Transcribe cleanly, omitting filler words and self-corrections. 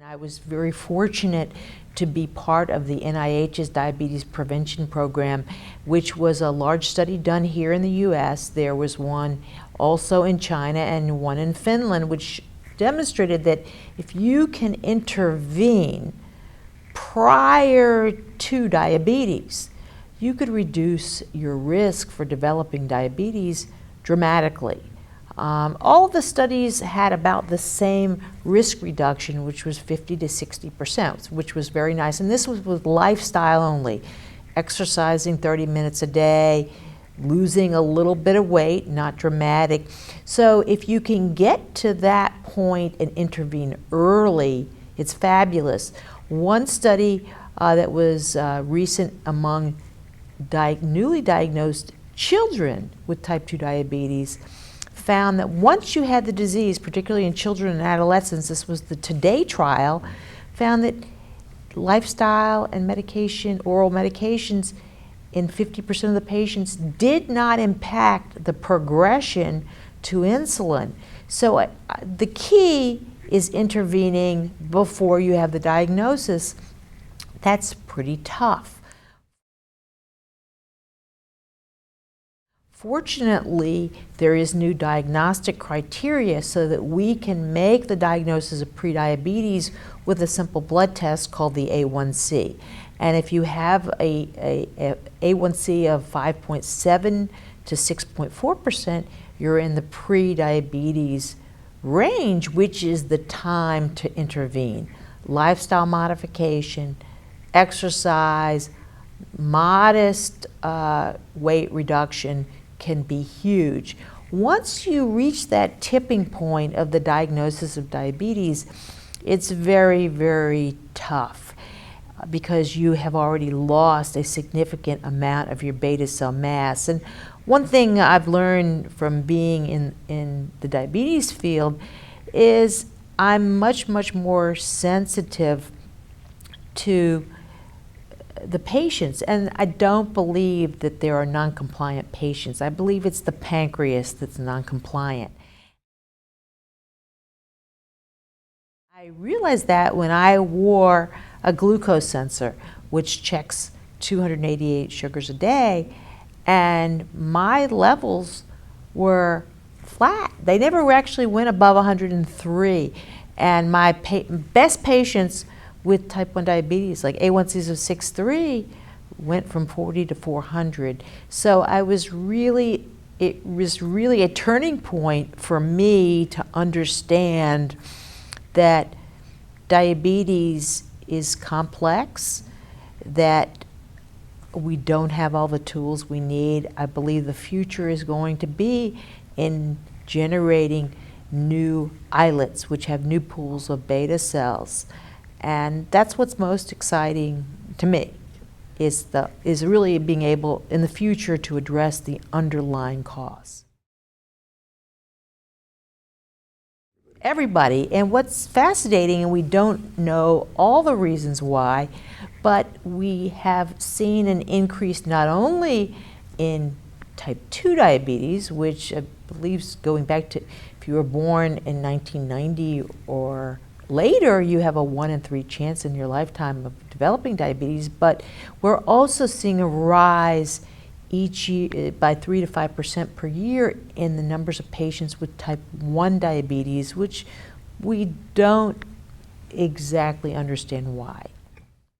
I was very fortunate to be part of the NIH's Diabetes Prevention Program, which was a large study done here in the US. There was one also in China and one in Finland, which demonstrated that if you can intervene prior to diabetes, you could reduce your risk for developing diabetes dramatically. All of the studies had about the same risk reduction, which was 50 to 60%, which was very nice. And this was with lifestyle only, exercising 30 minutes a day, losing a little bit of weight, not dramatic. So if you can get to that point and intervene early, it's fabulous. One study that was recent among newly diagnosed children with type 2 diabetes found that once you had the disease, particularly in children and adolescents, this was the Today trial, found that lifestyle and medication, oral medications in 50% of the patients did not impact the progression to insulin. So the key is intervening before you have the diagnosis. That's pretty tough. Fortunately, there is new diagnostic criteria so that we can make the diagnosis of prediabetes with a simple blood test called the A1C. And if you have a A1C of 5.7 to 6.4%, you're in the prediabetes range, which is the time to intervene. Lifestyle modification, exercise, modest weight reduction can be huge. Once you reach that tipping point of the diagnosis of diabetes, it's very, very tough because you have already lost a significant amount of your beta cell mass. And one thing I've learned from being in the diabetes field is I'm much, much more sensitive to the patients, and I don't believe that there are non-compliant patients. I believe it's the pancreas that's non-compliant. I realized that when I wore a glucose sensor, which checks 288 sugars a day, and my levels were flat. They never actually went above 103. And my best patients with type 1 diabetes, like A1Cs of 6.3, went from 40 to 400. So it was really a turning point for me to understand that diabetes is complex, that we don't have all the tools we need. I believe the future is going to be in generating new islets, which have new pools of beta cells. And that's what's most exciting to me, is really being able in the future to address the underlying cause. Everybody, and what's fascinating, and we don't know all the reasons why, but we have seen an increase not only in type 2 diabetes, which I believe is going back to if you were born in 1990 or later, you have a 1 in 3 chance in your lifetime of developing diabetes, but we're also seeing a rise each year by 3 to 5% per year in the numbers of patients with type 1 diabetes, which we don't exactly understand why.